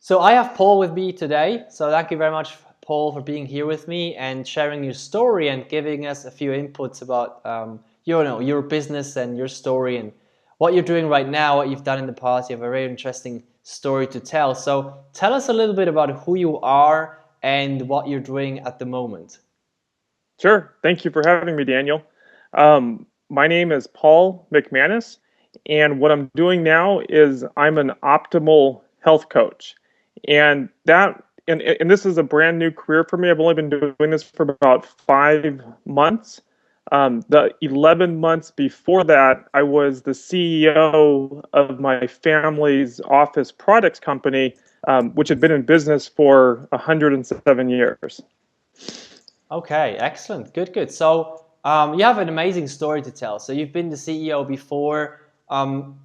So I have Paul with me today. So thank you very much, Paul, for being here with me and sharing your story and giving us a few inputs about your business and your story and what you're doing right now, what you've done in the past. You have a very interesting story to tell. So tell us a little bit about who you are and what you're doing at the moment. Sure. Thank you for having me, Daniel. My name is Paul McManus, and what I'm doing now is I'm an optimal health coach. And this is a brand new career for me. I've only been doing this for about 5 months. The 11 months before that, I was the CEO of my family's office products company, which had been in business for 107 years. Okay, excellent. Good, good. So you have an amazing story to tell. So you've been the CEO before.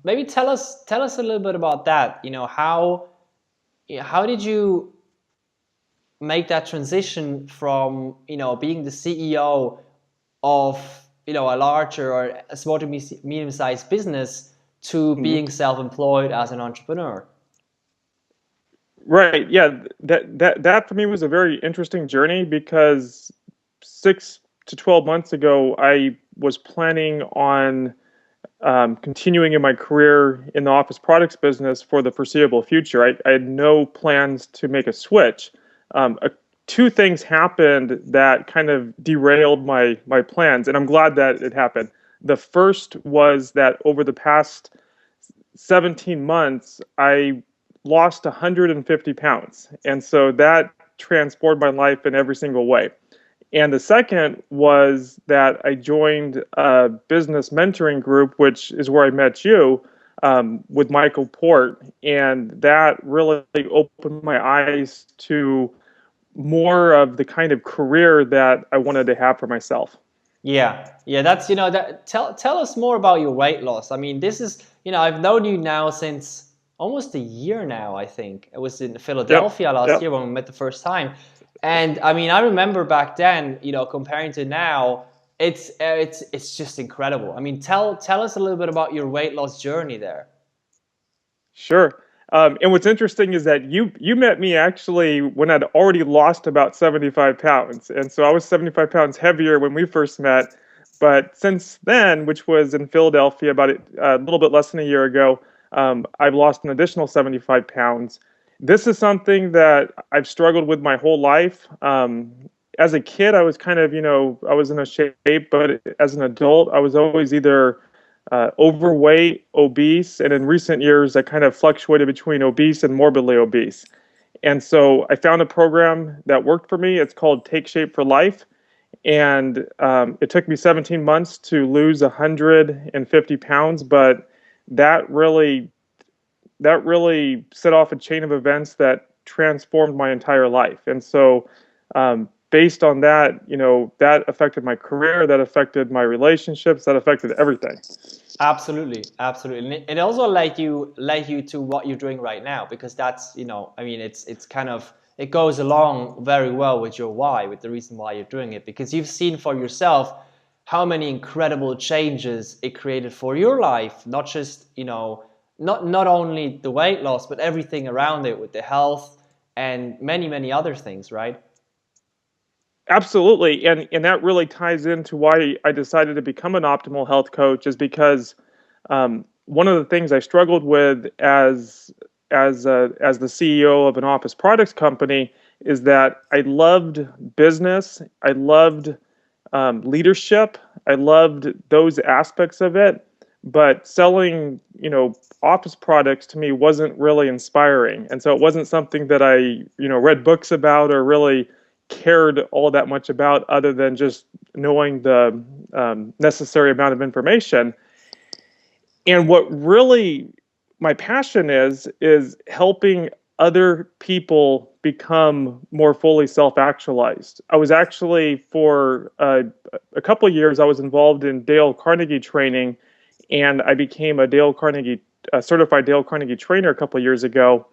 Maybe tell us a little bit about that. How did you make that transition from being the CEO of a larger or a small to medium-sized business to Mhm. being self-employed as an entrepreneur? Right. Yeah. That for me was a very interesting journey because 6 to 12 months ago, I was planning on continuing in my career in the office products business for the foreseeable future. I had no plans to make a switch. Two things happened that kind of derailed my plans, and I'm glad that it happened. The first was that over the past 17 months, I lost 150 pounds. And so that transformed my life in every single way. And the second was that I joined a business mentoring group, which is where I met you, with Michael Port. And that really opened my eyes to more of the kind of career that I wanted to have for myself. Yeah, yeah, that's that. Tell us more about your weight loss. I mean, this is I've known you now since almost a year now. I think it was in Yep. Philadelphia last year Yep. when we met the first time, and I mean, I remember back then, comparing to now, it's just incredible. I mean, tell us a little bit about your weight loss journey there. Sure. And what's interesting is that you met me actually when I'd already lost about 75 pounds. And so I was 75 pounds heavier when we first met. But since then, which was in Philadelphia about a little bit less than a year ago, I've lost an additional 75 pounds. This is something that I've struggled with my whole life. As a kid, I was kind of, I was in a shape, but as an adult, I was always either overweight, obese, and in recent years, I kind of fluctuated between obese and morbidly obese. And so I found a program that worked for me. It's called Take Shape for Life. And it took me 17 months to lose 150 pounds, but that really that really set off a chain of events that transformed my entire life. And so, based on that, that affected my career, that affected my relationships, that affected everything. Absolutely, absolutely. And it also led you to what you're doing right now because that's, I mean, it's kind of it goes along very well with your why, with the reason why you're doing it because you've seen for yourself how many incredible changes it created for your life, not just, not only the weight loss, but everything around it with the health and many, many other things, right? Absolutely, and that really ties into why I decided to become an optimal health coach is because one of the things I struggled with as the CEO of an office products company is that I loved business, I loved leadership, I loved those aspects of it, but selling office products to me wasn't really inspiring, and so it wasn't something that I read books about or really cared all that much about other than just knowing the necessary amount of information. And what really my passion is helping other people become more fully self-actualized. I was actually for a couple of years I was involved in Dale Carnegie training, and I became a certified Dale Carnegie trainer a couple of years ago.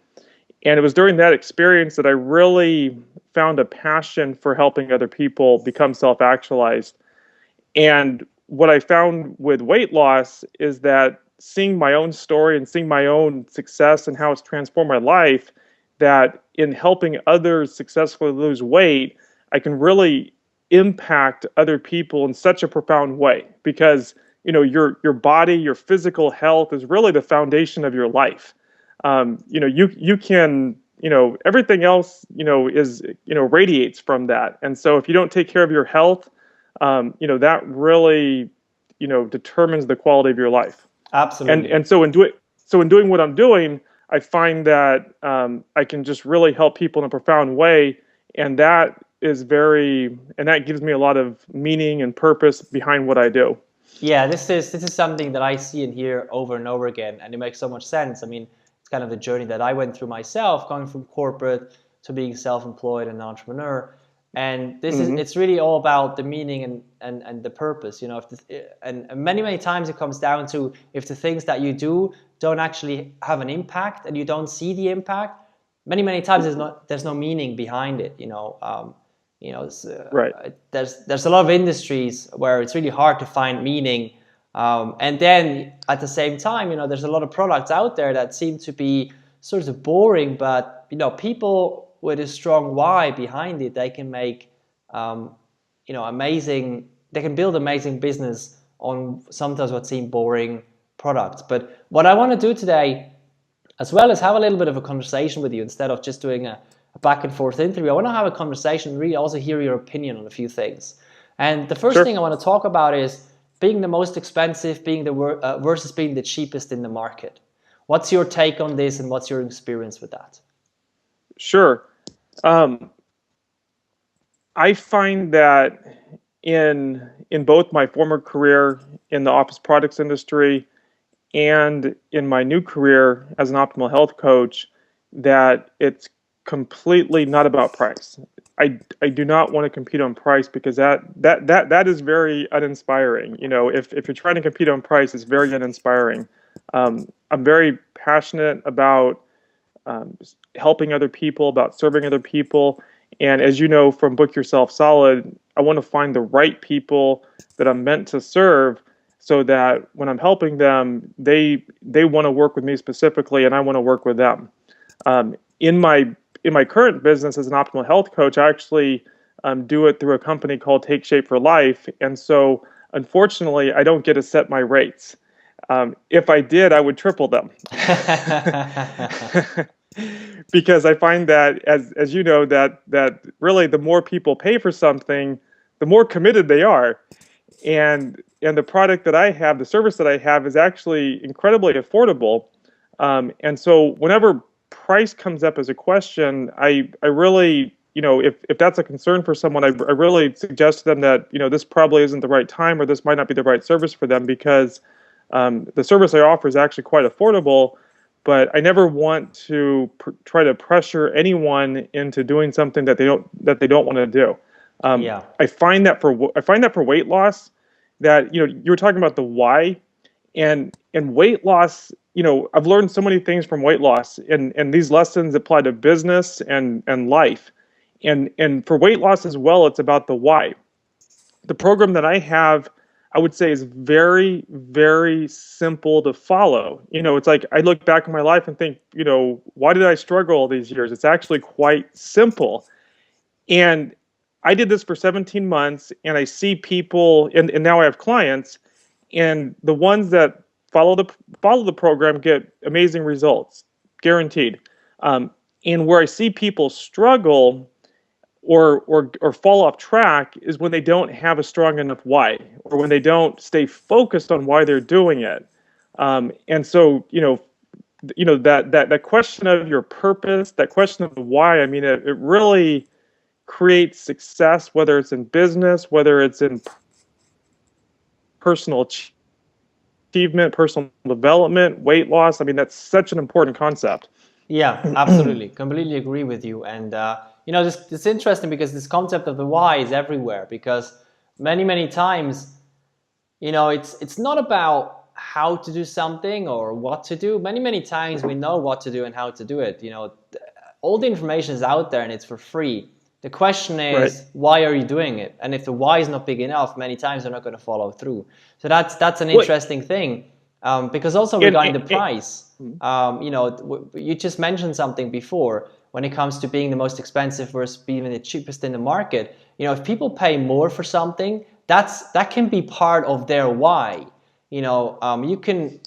And it was during that experience that I really found a passion for helping other people become self-actualized. And what I found with weight loss is that seeing my own story and seeing my own success and how it's transformed my life that in helping others successfully lose weight, I can really impact other people in such a profound way, because your body, your physical health is really the foundation of your life. You can, everything else, is, radiates from that. And so if you don't take care of your health, that really, determines the quality of your life. Absolutely. And so in doing what I'm doing, I find that I can just really help people in a profound way, and that gives me a lot of meaning and purpose behind what I do. Yeah, this is something that I see and hear over and over again, and it makes so much sense. I mean, it's kind of the journey that I went through myself, going from corporate to being self-employed and an entrepreneur. And it's really all about the meaning and the purpose. And many times it comes down to, if the things that you do don't actually have an impact and you don't see the impact, many times there's no meaning behind it. Right. There's a lot of industries where it's really hard to find meaning, and then at the same time, there's a lot of products out there that seem to be sort of boring, but people with a strong why behind it, they can make they can build amazing business on sometimes what seem boring products. But what I want to do today, as well as have a little bit of a conversation with you, instead of just doing a back and forth interview, I want to have a conversation, really also hear your opinion on a few things. And the first thing I want to talk about is being the most expensive, being versus being the cheapest in the market. What's your take on this, and what's your experience with that? Sure. I find that in both my former career in the office products industry and in my new career as an optimal health coach, that it's completely not about price. I do not want to compete on price, because that is very uninspiring. If you're trying to compete on price, it's very uninspiring. I'm very passionate about helping other people, about serving other people. And as you know from Book Yourself Solid, I want to find the right people that I'm meant to serve, so that when I'm helping them, they want to work with me specifically, and I want to work with them. In my current business as an optimal health coach, I actually do it through a company called Take Shape for Life. And so, unfortunately, I don't get to set my rates. If I did, I would triple them. Because I find that, as you know, that really the more people pay for something, the more committed they are. And the product that I have, the service that I have, is actually incredibly affordable. And so whenever price comes up as a question, I really, if that's a concern for someone, I really suggest to them that, this probably isn't the right time, or this might not be the right service for them, because the service I offer is actually quite affordable. But I never want to try to pressure anyone into doing something that they don't want to do. Yeah. I find that for weight loss, that you were talking about the why, and weight loss. I've learned so many things from weight loss, and these lessons apply to business and life, and for weight loss as well. It's about the why. The program that I have, I would say, is very, very simple to follow. It's like I look back in my life and think, why did I struggle all these years? It's actually quite simple. And I did this for 17 months, and I see people, and now I have clients, and the ones that follow the program get amazing results, guaranteed. And where I see people struggle or fall off track is when they don't have a strong enough why, or when they don't stay focused on why they're doing it. And so, that question of your purpose, that question of the why, I mean, it really creates success, whether it's in business, whether it's in personal achievement, personal development, weight loss. I mean, that's such an important concept. Yeah, absolutely. Completely agree with you. And, it's interesting, because this concept of the why is everywhere, because many times, it's not about how to do something or what to do. Many times we know what to do and how to do it. All the information is out there and it's for free. The question is, Right. Why are you doing it? And if the why is not big enough, many times they're not going to follow through. So that's an interesting thing. Because also regarding the price, you just mentioned something before. when it comes to being the most expensive versus being the cheapest in the market. If people pay more for something, that can be part of their why. You can,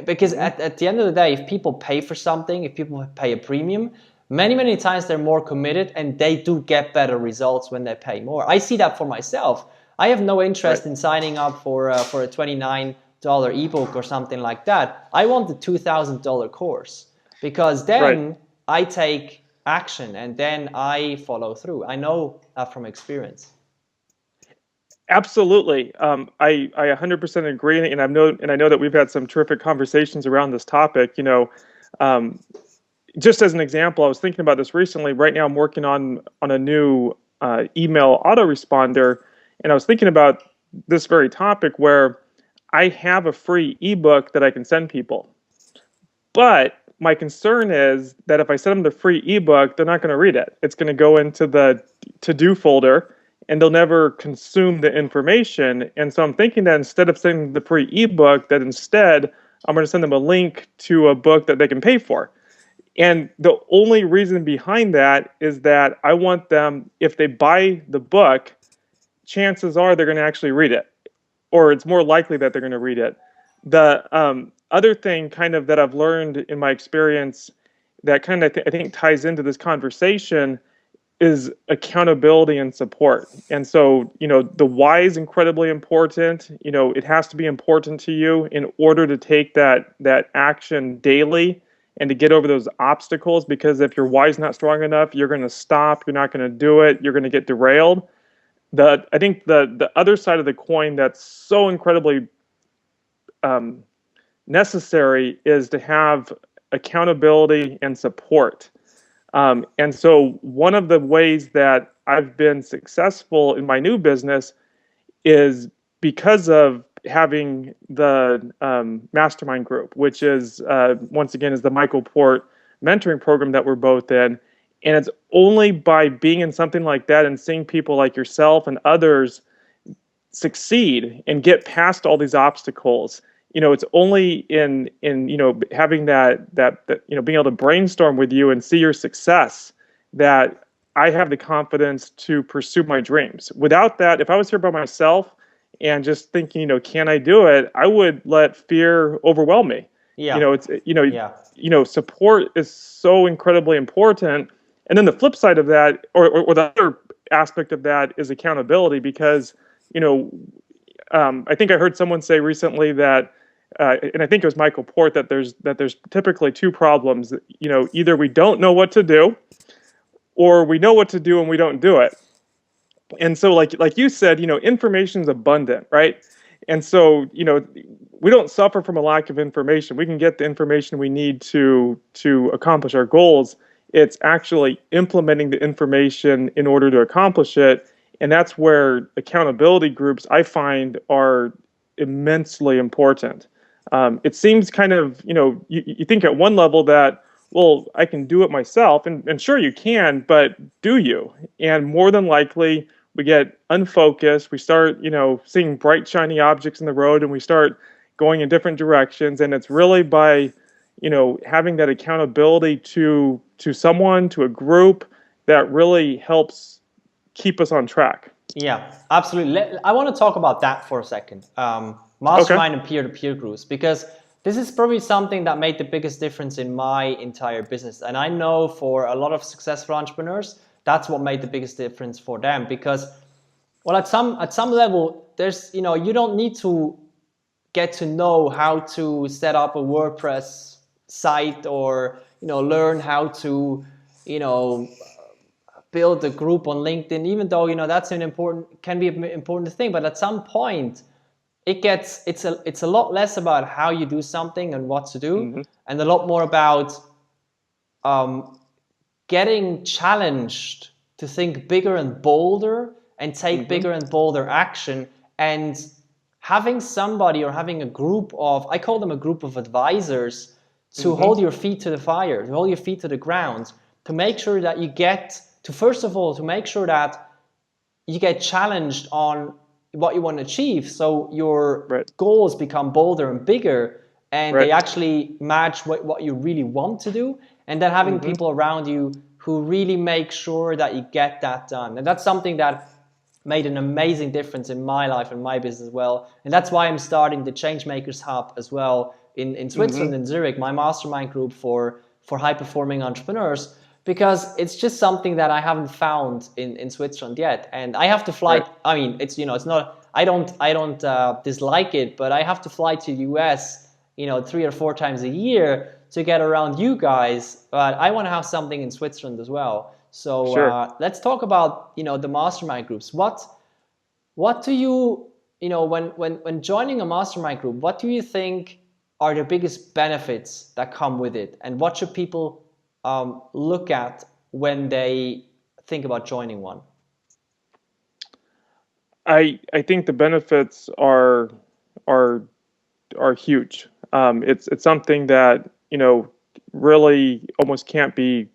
because at the end of the day, if people pay for something, if people pay a premium, many times they're more committed and they do get better results when they pay more. I see that for myself. I have no interest in signing up for a $29 ebook or something like that. I want the $2,000 course, because then I take action and then I follow through. I know that from experience. Absolutely. I 100% agree, and I know that we've had some terrific conversations around this topic. Just as an example, I was thinking about this recently. Right now, I'm working on a new email autoresponder, and I was thinking about this very topic where I have a free ebook that I can send people. But my concern is that if I send them the free ebook, they're not going to read it. It's going to go into the to-do folder, and they'll never consume the information. And so I'm thinking that instead of sending the free ebook, that instead I'm going to send them a link to a book that they can pay for. And the only reason behind that is that I want them, if they buy the book, chances are they're going to actually read it, or it's more likely that they're going to read it. The other thing kind of that I've learned in my experience that kind of I think ties into this conversation is accountability and support. And so, the why is incredibly important. It has to be important to you in order to take that action daily and to get over those obstacles, because if your why is not strong enough, you're going to stop, you're not going to do it, you're going to get derailed. I think the other side of the coin that's so incredibly necessary is to have accountability and support. And so one of the ways that I've been successful in my new business is because of having the Mastermind Group, which is, once again, is the Michael Port mentoring program that we're both in. And it's only by being in something like that and seeing people like yourself and others succeed and get past all these obstacles. It's only in having that being able to brainstorm with you and see your success that I have the confidence to pursue my dreams. Without that, if I was here by myself and just thinking, can I do it, I would let fear overwhelm me. Yeah. Support is so incredibly important. And then the flip side of that, or the other aspect of that, is accountability, because I think I heard someone say recently that, and I think it was Michael Port, that there's typically two problems. Either we don't know what to do, or we know what to do and we don't do it. And so, like you said, information is abundant, right? And so, we don't suffer from a lack of information. We can get the information we need to accomplish our goals. It's actually implementing the information in order to accomplish it. And that's where accountability groups, I find, are immensely important. It seems kind of, you think at one level that, well, I can do it myself. And sure you can, but do you? And more than likely, we get unfocused. We start, seeing bright, shiny objects in the road, and we start going in different directions. And it's really by, having that accountability to someone, to a group, that really helps keep us on track. Yeah, absolutely. I want to talk about that for a second. Mastermind and peer-to-peer groups, because this is probably something that made the biggest difference in my entire business. And I know for a lot of successful entrepreneurs, that's what made the biggest difference for them. Because, well, at some level, there's, you don't need to get to know how to set up a WordPress site, or, learn how to, build a group on LinkedIn, even though, that's can be an important thing. But at some point, it's a lot less about how you do something and what to do, and a lot more about getting challenged to think bigger and bolder and take bigger and bolder action, and having somebody or having a group of, I call them a group of advisors, to hold your feet to the fire, to hold your feet to the ground, to make sure that you get to, first of all, to make sure that you get challenged on what you want to achieve, so your goals become bolder and bigger, and they actually match what you really want to do. And then having people around you who really make sure that you get that done. And that's something that made an amazing difference in my life and my business as well. And that's why I'm starting the Changemakers Hub as well in Switzerland, in Zurich, my mastermind group for high-performing entrepreneurs, because it's just something that I haven't found in Switzerland yet. And I have to fly. Right. I mean, it's, it's not, I don't dislike it, but I have to fly to the US, 3 or 4 times a year to get around you guys. But I want to have something in Switzerland as well. So Sure. let's talk about, the mastermind groups. What do you, when joining a mastermind group, what do you think are the biggest benefits that come with it? And what should people look at when they think about joining one? I think the benefits are huge. It's something that really almost can't be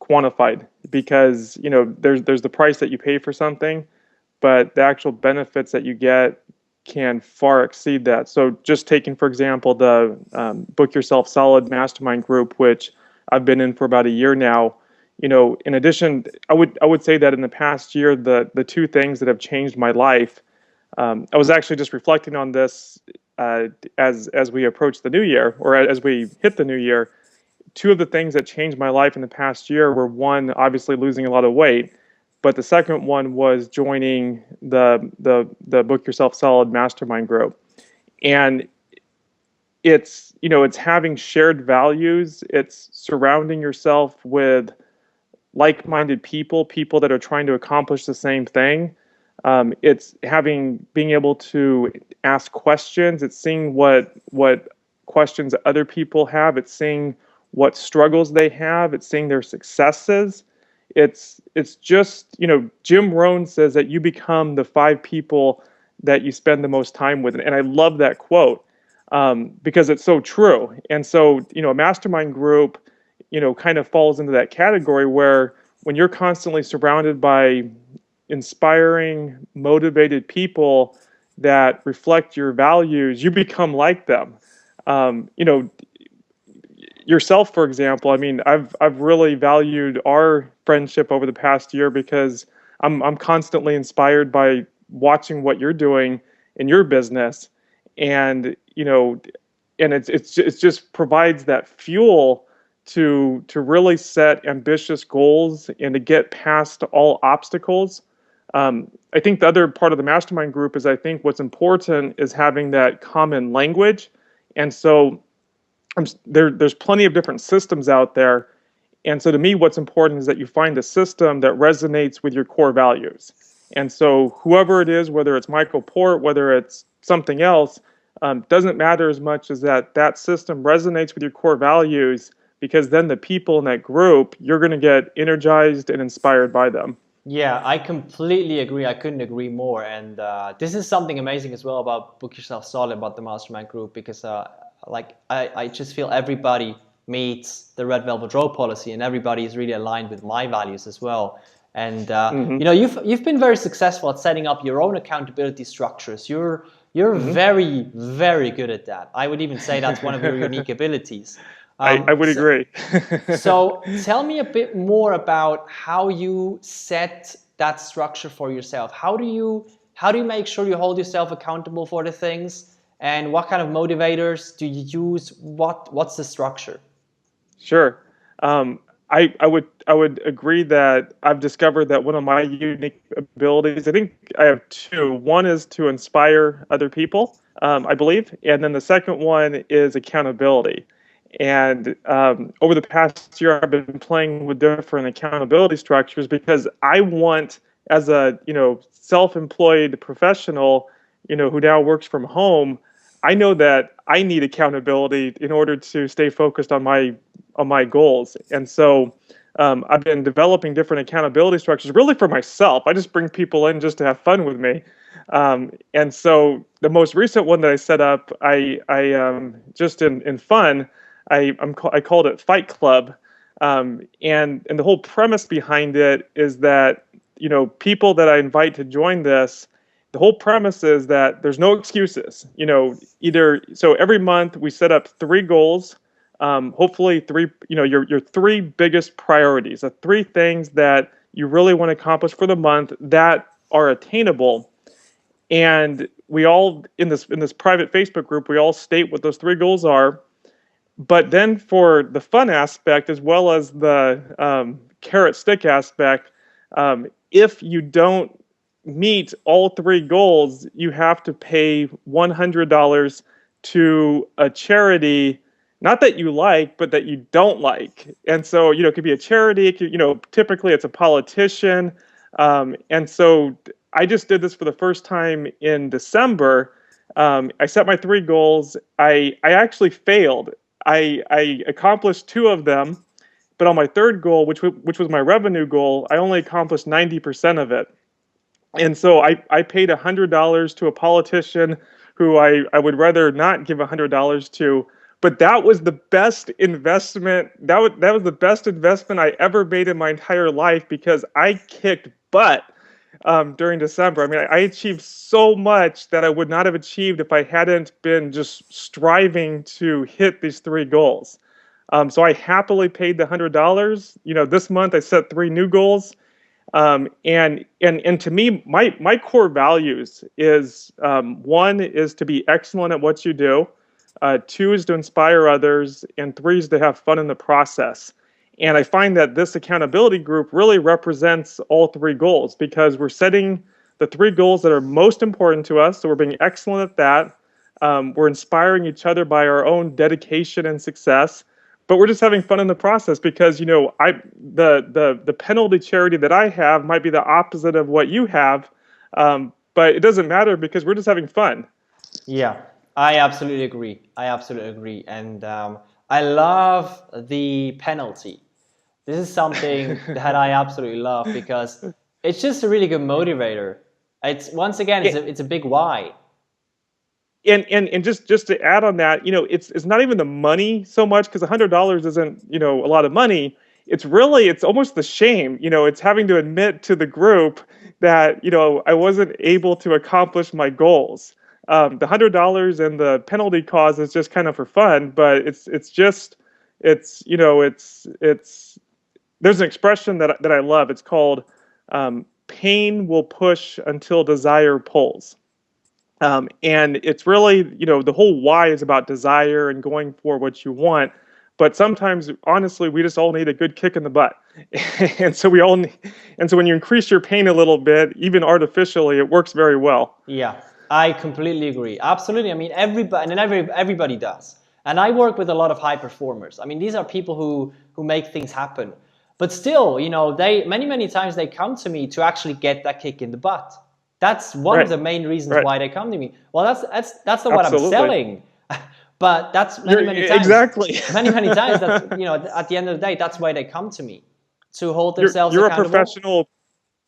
quantified, because there's the price that you pay for something, but the actual benefits that you get can far exceed that. So just taking, for example, the Book Yourself Solid Mastermind Group, which I've been in for about a year now. In addition, I would say that in the past year, the two things that have changed my life. I was actually just reflecting on this as we approach the new year, or as we hit the new year. Two of the things that changed my life in the past year were, one, obviously losing a lot of weight, but the second one was joining the Book Yourself Solid Mastermind Group. And it's having shared values. It's surrounding yourself with like-minded people that are trying to accomplish the same thing. It's being able to ask questions. It's seeing what questions other people have. It's seeing what struggles they have. It's seeing their successes. It's just, Jim Rohn says that you become the 5 people that you spend the most time with. And I love that quote because it's so true. And so, a mastermind group, kind of falls into that category where when you're constantly surrounded by inspiring, motivated people that reflect your values, you become like them. Yourself, for example, I mean, I've really valued our friendship over the past year because I'm constantly inspired by watching what you're doing in your business, and and it just provides that fuel to really set ambitious goals and to get past all obstacles. I think the other part of the mastermind group is, I think what's important is having that common language, and so there's plenty of different systems out there. And so to me, what's important is that you find a system that resonates with your core values. And so whoever it is, whether it's Michael Port, whether it's something else, doesn't matter as much as that system resonates with your core values, because then the people in that group, you're going to get energized and inspired by them. Yeah, I completely agree. I couldn't agree more. And this is something amazing as well about Book Yourself Solid, about the mastermind group, because I just feel everybody meets the Red Velvet Road policy, and everybody is really aligned with my values as well. And you've been very successful at setting up your own accountability structures. You're very, very good at that. I would even say that's one of your unique abilities. I would agree. So tell me a bit more about how you set that structure for yourself. How do you make sure you hold yourself accountable for the things, and what kind of motivators do you use? What's the structure? Sure. I would agree that I've discovered that one of my unique abilities, I think I have two. One is to inspire other people, I believe, and then the second one is accountability. And over the past year, I've been playing with different accountability structures because I want, as a self-employed professional, who now works from home, I know that I need accountability in order to stay focused on my goals. And so I've been developing different accountability structures really for myself. I just bring people in just to have fun with me. And so the most recent one that I set up, I just in fun, I called it Fight Club, and the whole premise behind it is that people that I invite to join this, the whole premise is that there's no excuses. So every month we set up 3 goals hopefully your three biggest priorities, the three things that you really want to accomplish for the month that are attainable. And we all in this private Facebook group, we all state what those three goals are. But then for the fun aspect as well as the carrot stick aspect, if you don't meet all three goals, you have to pay $100 to a charity, not that you like, but that you don't like. And so, it could be a charity, it could, typically it's a politician. And so I just did this for the first time in December. I set my three goals. I actually failed. I accomplished two of them, but on my third goal, which was my revenue goal, I only accomplished 90% of it. And so I paid $100 to a politician who I would rather not give $100 to. But that was the best investment. That was the best investment I ever made in my entire life, because I kicked butt during December. I mean, I achieved so much that I would not have achieved if I hadn't been just striving to hit these three goals. So I happily paid the $100. This month I set three new goals. And to me, my core values is, one is to be excellent at what you do. Two is to inspire others, and three is to have fun in the process. And I find that this accountability group really represents all three goals, because we're setting the three goals that are most important to us. So we're being excellent at that. We're inspiring each other by our own dedication and success, but we're just having fun in the process, because the penalty charity that I have might be the opposite of what you have, but it doesn't matter because we're just having fun. Yeah, I absolutely agree. And I love the penalty. This is something that I absolutely love, because it's just a really good motivator. It's a big why. And just to add on that, it's not even the money so much, because $100 isn't, a lot of money. It's almost the shame, it's having to admit to the group that, I wasn't able to accomplish my goals. The $100 and the penalty cause is just kind of for fun, but there's an expression that I love. It's called, pain will push until desire pulls. And it's really, the whole why is about desire and going for what you want. But sometimes, honestly, we just all need a good kick in the butt. And so when you increase your pain a little bit, even artificially, it works very well. Yeah, I completely agree. Absolutely. I mean, everybody does. And I work with a lot of high performers. I mean, these are people who make things happen. But still, many times they come to me to actually get that kick in the butt. That's one of the main reasons why they come to me. Well, that's not what I'm selling, but that's many times. Exactly. many times. That's at the end of the day, that's why they come to me, to hold themselves accountable.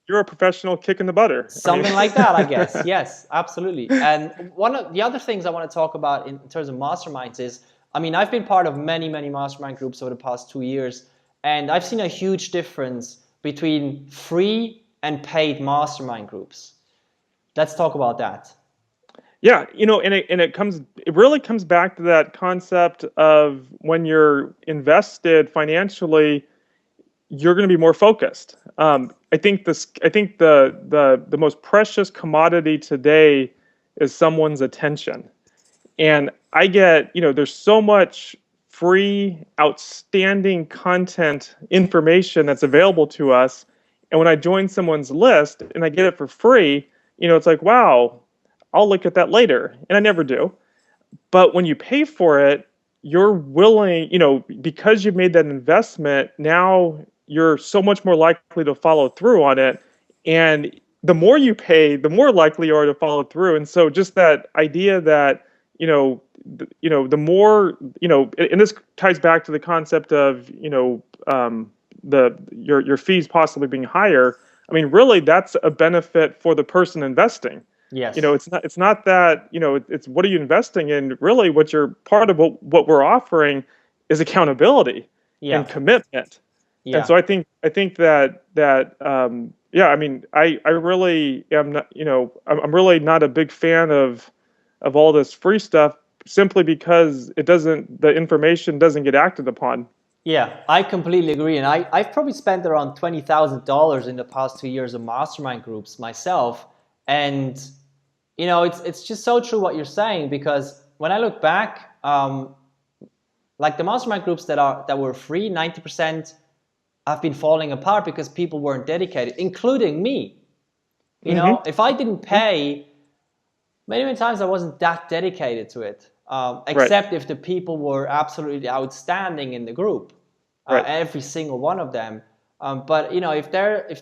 You're a professional kick in the butter. Something like that, I guess. Yes, absolutely. And one of the other things I want to talk about in terms of masterminds is, I mean, I've been part of many mastermind groups over the past 2 years, and I've seen a huge difference between free and paid mastermind groups. Let's talk about that. Yeah, it really comes back to that concept of when you're invested financially, you're going to be more focused. I think the most precious commodity today is someone's attention. And I get, there's so much free, outstanding content information that's available to us. And when I join someone's list and I get it for free, it's like, wow, I'll look at that later. And I never do. But when you pay for it, you're willing, because you've made that investment, now you're so much more likely to follow through on it. And the more you pay, the more likely you are to follow through. And so just that idea that, the more, and this ties back to the concept of, your fees possibly being higher. I mean, really, that's a benefit for the person investing. Yes. It's not that, it's what are you investing in? Really, part of what we're offering is accountability and commitment. Yeah. And so I think that I mean, I really am not, I'm really not a big fan of all this free stuff, simply because the information doesn't get acted upon. Yeah, I completely agree. And I've probably spent around $20,000 in the past 2 years on mastermind groups myself. And, it's just so true what you're saying, because when I look back, like the mastermind groups that were free, 90% have been falling apart because people weren't dedicated, including me. If I didn't pay, many times I wasn't that dedicated to it, except if the people were absolutely outstanding in the group, every single one of them. But if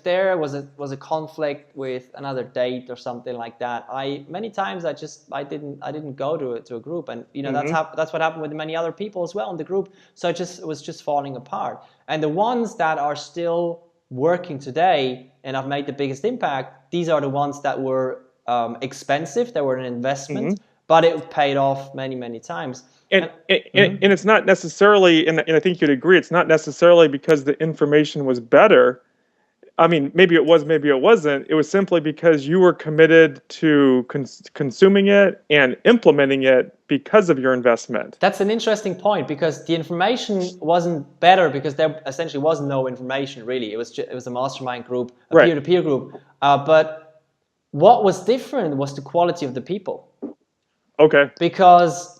there was a conflict with another date or something like that, many times I didn't go to a group, and that's what happened with many other people as well in the group. So it was just falling apart. And the ones that are still working today and have made the biggest impact, these are the ones that were expensive. They were an investment, but it paid off many times. And it's not necessarily, and I think you'd agree, it's not necessarily because the information was better. I mean, maybe it was, maybe it wasn't. It was simply because you were committed to consuming it and implementing it because of your investment. That's an interesting point, because the information wasn't better because there essentially was no information really. It was a mastermind group, a peer-to-peer group. But what was different was the quality of the people. Okay. Because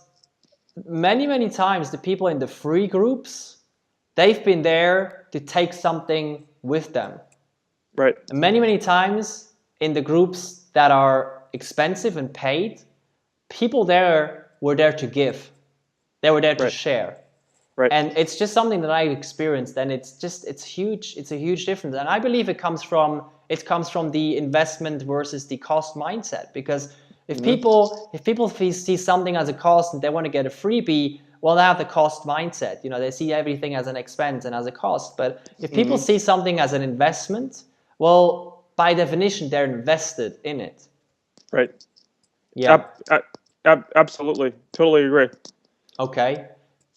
many times the people in the free groups, they've been there to take something with them. Right. And many times in the groups that are expensive and paid, people there were there to give. They were there to share. Right. And it's just something that I experienced, and it's huge. It's a huge difference. And I believe it comes from the investment versus the cost mindset, because if people see something as a cost and they want to get a freebie, well, they have the cost mindset. They see everything as an expense and as a cost. But if people see something as an investment, well, by definition, they're invested in it. Right. Yeah. Absolutely. Totally agree. Okay.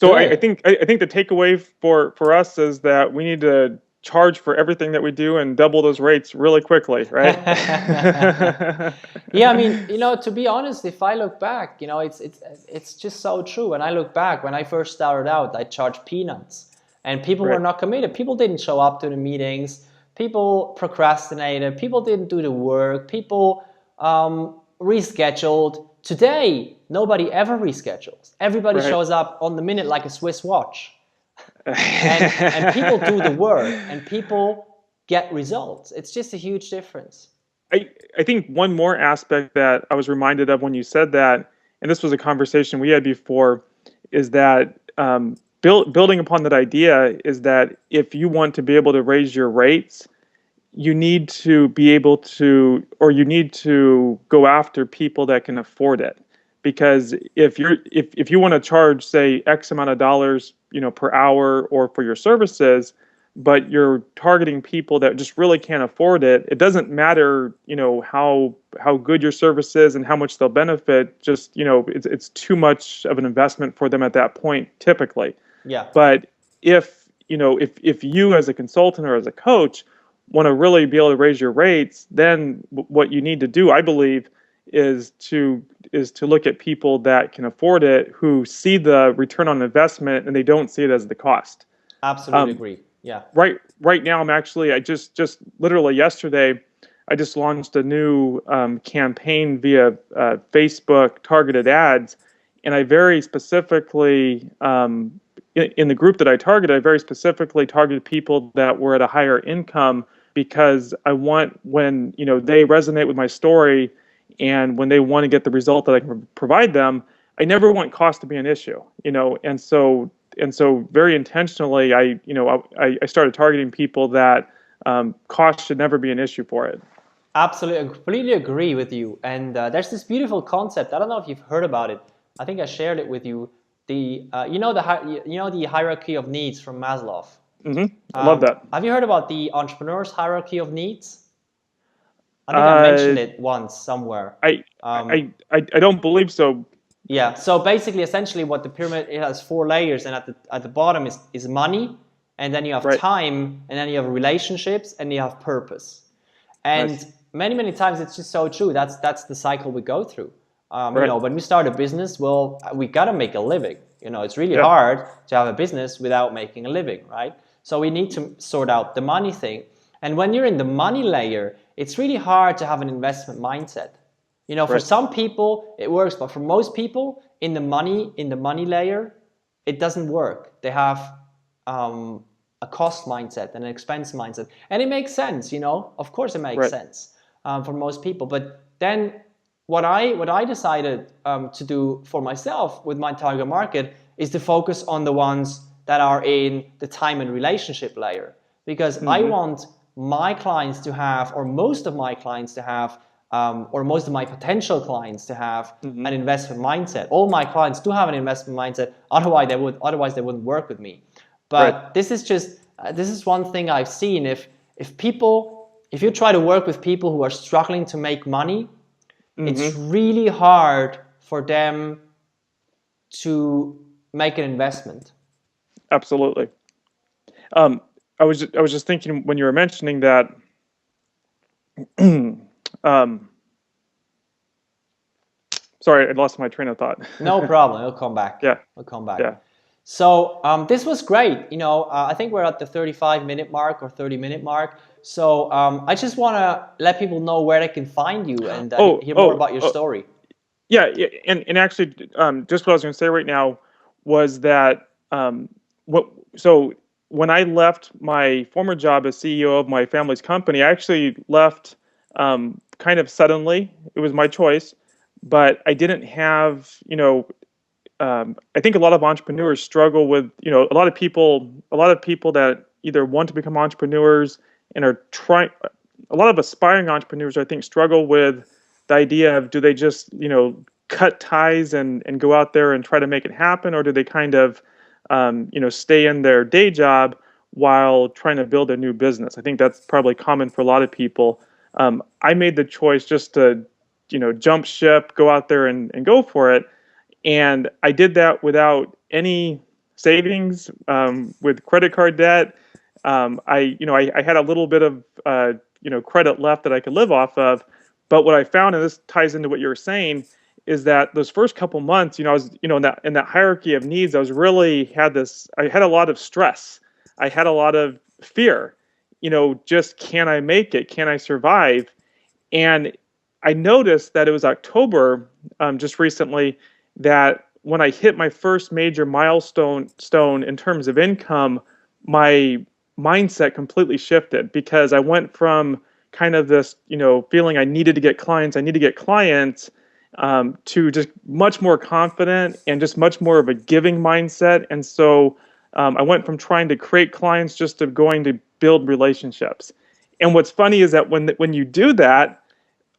So I think the takeaway for us is that we need to charge for everything that we do and double those rates really quickly, right? Yeah, I mean, to be honest, if I look back, it's just so true. When I look back, when I first started out, I charged peanuts, and people were not committed. People didn't show up to the meetings. People procrastinated. People didn't do the work. People rescheduled. Today, nobody ever reschedules. Everybody shows up on the minute like a Swiss watch. and people do the work, and people get results. It's just a huge difference. I think one more aspect that I was reminded of when you said that, and this was a conversation we had before, is that building upon that idea is that if you want to be able to raise your rates, you need to be able to, or you need to go after people that can afford it. Because if you want to charge, say, X amount of dollars, per hour or for your services, but you're targeting people that just really can't afford it, it doesn't matter, how good your service is and how much they'll benefit. Just, it's too much of an investment for them at that point, typically. Yeah. But if you as a consultant or as a coach want to really be able to raise your rates, then what you need to do, I believe, is to look at people that can afford it, who see the return on investment and they don't see it as the cost. Absolutely agree. Yeah. Right now, I just literally yesterday, I just launched a new campaign via Facebook targeted ads, and I very specifically in the group that I targeted, I very specifically targeted people that were at a higher income, because I want, when they resonate with my story and when they want to get the result that I can provide them, I never want cost to be an issue, and so very intentionally, I started targeting people that cost should never be an issue for it. Absolutely, I completely agree with you. And there's this beautiful concept. I don't know if you've heard about it. I think I shared it with you. The hierarchy of needs from Maslow. Mm-hmm. I love that. Have you heard about the entrepreneur's hierarchy of needs? I think I mentioned it once somewhere. I don't believe so. Yeah. So basically, essentially, what the pyramid, it has 4 layers, and at the bottom is money, and then you have time, and then you have relationships, and you have purpose. And many times, it's just so true. That's the cycle we go through. You know, when we start a business, well, we got to make a living. You know, it's really hard to have a business without making a living, right? So we need to sort out the money thing. And when you're in the money layer, it's really hard to have an investment mindset. You know, for some people it works, but for most people in the money layer, it doesn't work. They have a cost mindset and an expense mindset, and it makes sense. You know, of course it makes sense for most people. But then what I decided to do for myself with my target market is to focus on the ones that are in the time and relationship layer, because I want my clients to have, or most of my clients to have, or most of my potential clients to have an investment mindset. All my clients do have an investment mindset. Otherwise, they wouldn't work with me. But this is just this is one thing I've seen. If you try to work with people who are struggling to make money, it's really hard for them to make an investment. Absolutely. I was just thinking when you were mentioning that. Sorry, I lost my train of thought. No problem. It'll come back. It'll come back. So this was great. You know, I think we're at the 35-minute mark or 30-minute mark. So I just want to let people know where they can find you and hear more about your story. Yeah, and actually, just what I was going to say right now was that so when I left my former job as CEO of my family's company, I actually left kind of suddenly. It was my choice, but I didn't have, you know, I think a lot of entrepreneurs struggle with, you know, a lot of people that either want to become entrepreneurs and are trying. A lot of aspiring entrepreneurs, I think, struggle with the idea of, do they just, you know, cut ties and go out there and try to make it happen, or do they kind of you know, stay in their day job while trying to build a new business? I think that's probably common for a lot of people. I made the choice just to, you know, jump ship, go out there and go for it. And I did that without any savings, with credit card debt. I had a little bit of, you know, credit left that I could live off of. But what I found, and this ties into what you were saying, is that those first couple months, you know, I was, you know, in that hierarchy of needs, I had a lot of stress. I had a lot of fear, you know, just, can I make it? Can I survive? And I noticed that it was October, just recently, that when I hit my first major milestone in terms of income, my mindset completely shifted, because I went from kind of this, you know, feeling I needed to get clients, to just much more confident and just much more of a giving mindset. And so I went from trying to create clients just to going to build relationships. And what's funny is that when you do that,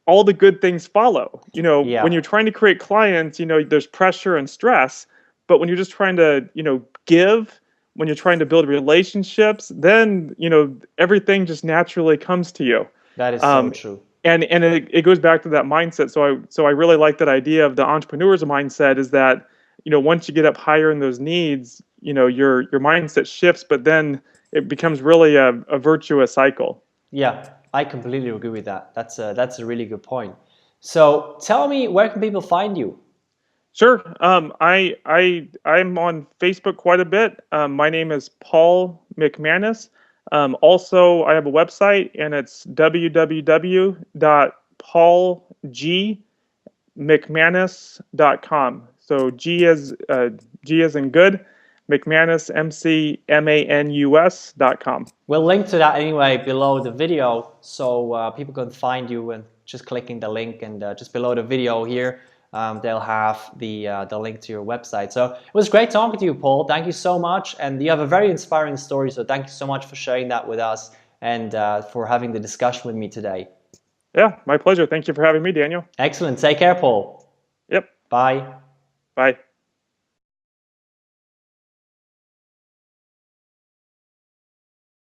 all the good things follow. You know, when you're trying to create clients, you know, there's pressure and stress. But when you're just trying to, you know, give, when you're trying to build relationships, then, you know, everything just naturally comes to you. That is so true. And it goes back to that mindset. So I really like that idea of the entrepreneur's mindset, is that, you know, once you get up higher in those needs, you know, your mindset shifts, but then it becomes really a virtuous cycle. Yeah, I completely agree with that. That's a really good point. So tell me, where can people find you? Sure. I'm on Facebook quite a bit. My name is Paul McManus. Also, I have a website, and it's www.paulgmcmanus.com. So G as in good, McManus, McManus.com. We'll link to that anyway below the video, so people can find you, and just clicking the link, and just below the video here, they'll have the link to your website. So it was great talking to you, Paul. Thank you so much, and you have a very inspiring story. So thank you so much for sharing that with us, and for having the discussion with me today. Yeah, my pleasure. Thank you for having me, Daniel. Excellent. Take care, Paul. Yep. Bye. Bye.